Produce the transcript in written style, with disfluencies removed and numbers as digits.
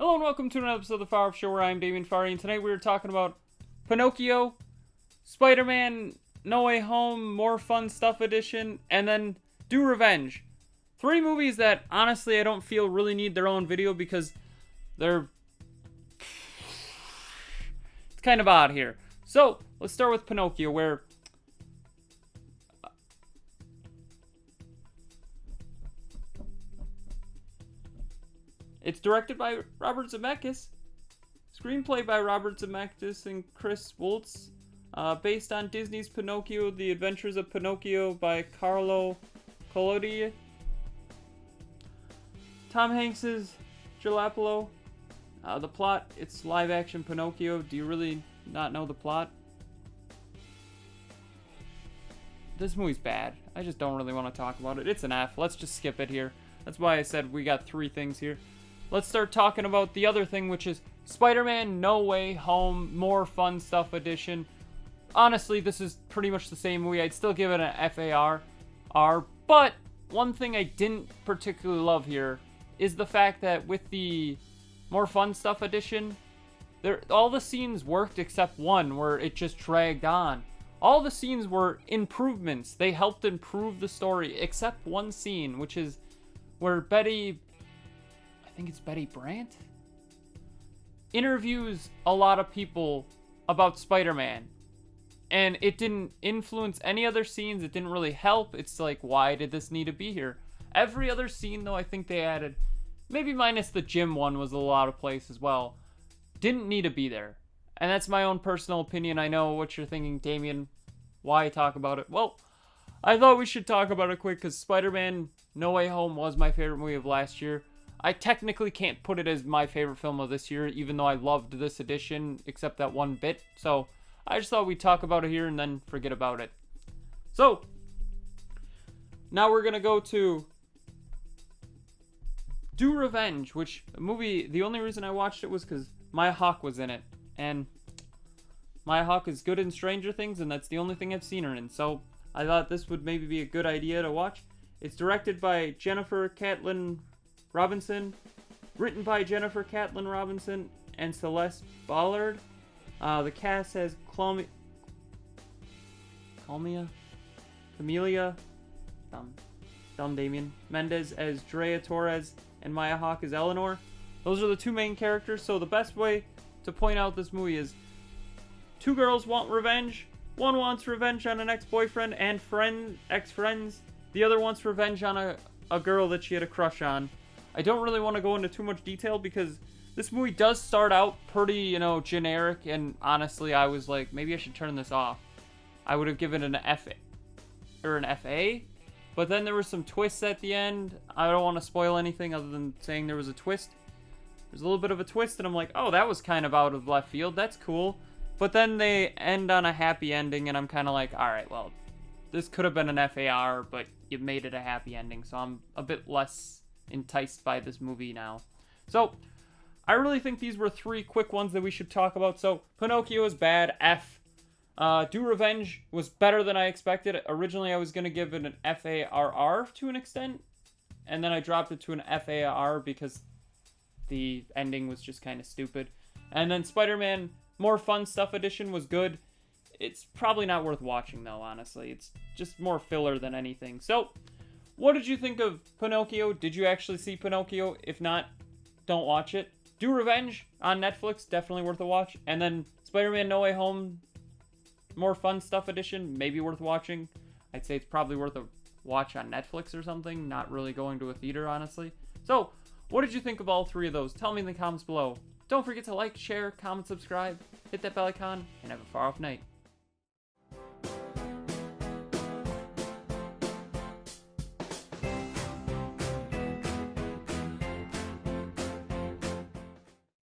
Hello and welcome to another episode of the Farr Show where I'm Damien Farr, and tonight we are talking about Pinocchio, Spider-Man, No Way Home, More Fun Stuff Edition, and then Do Revenge. Three movies that, honestly, I don't feel really need their own video because it's kind of odd here. So, let's start with Pinocchio, where it's directed by Robert Zemeckis, screenplay by Robert Zemeckis and Chris Woltz, based on Disney's Pinocchio, The Adventures of Pinocchio by Carlo Collodi. Tom Hanks's Jalapeno. The plot, it's live-action Pinocchio. Do you really not know the plot? This movie's bad. I just don't really want to talk about it. It's an F. Let's just skip it here. That's why I said we got three things here. Let's start talking about the other thing, which is Spider-Man No Way Home, More Fun Stuff Edition. Honestly, this is pretty much the same movie. I'd still give it an FAR. But one thing I didn't particularly love here is the fact that with the More Fun Stuff Edition, all the scenes worked except one where it just dragged on. All the scenes were improvements. They helped improve the story, except one scene, which is where Betty Brant interviews a lot of people about Spider-Man, and it didn't influence any other scenes. It didn't really help. It's like, why did this need to be here? Every other scene, though, I think they added, maybe minus the gym one was a lot of place as well, didn't need to be there. And that's my own personal opinion. I know what you're thinking, Damien. Why talk about it? Well, I thought we should talk about it quick because Spider-Man No Way Home was my favorite movie of last year. I technically can't put it as my favorite film of this year, even though I loved this edition, except that one bit. So, I just thought we'd talk about it here and then forget about it. So, now we're going to go to Do Revenge, which movie, the only reason I watched it was because Maya Hawke was in it. And Maya Hawke is good in Stranger Things, and that's the only thing I've seen her in. So, I thought this would maybe be a good idea to watch. It's directed by Jennifer Catlin Robinson, written by Jennifer Catlin Robinson and Celeste Ballard. The cast has Camelia, dumb Damien, Mendez as Drea Torres, and Maya Hawke as Eleanor. Those are the two main characters, so the best way to point out this movie is two girls want revenge. One wants revenge on an ex-boyfriend and ex-friends. The other wants revenge on a girl that she had a crush on. I don't really want to go into too much detail because this movie does start out pretty, generic, and honestly, I was like, maybe I should turn this off. I would have given it an F or an FA, but then there were some twists at the end. I don't want to spoil anything other than saying there was a twist. There's a little bit of a twist, and I'm like, oh, that was kind of out of left field. That's cool. But then they end on a happy ending, and I'm kind of like, all right, well, this could have been an FAR, but you made it a happy ending, so I'm a bit less enticed by this movie now. So, I really think these were three quick ones that we should talk about. So, Pinocchio is bad, F. Do Revenge was better than I expected. Originally, I was going to give it an FARR to an extent, and then I dropped it to an FAR because the ending was just kind of stupid. And then Spider-Man More Fun Stuff Edition was good. It's probably not worth watching, though, honestly. It's just more filler than anything. So, what did you think of Pinocchio? Did you actually see Pinocchio? If not, don't watch it. Do Revenge on Netflix, definitely worth a watch. And then Spider-Man No Way Home, More Fun Stuff Edition, maybe worth watching. I'd say it's probably worth a watch on Netflix or something, not really going to a theater, honestly. So, what did you think of all three of those? Tell me in the comments below. Don't forget to like, share, comment, subscribe, hit that bell icon, and have a far off night.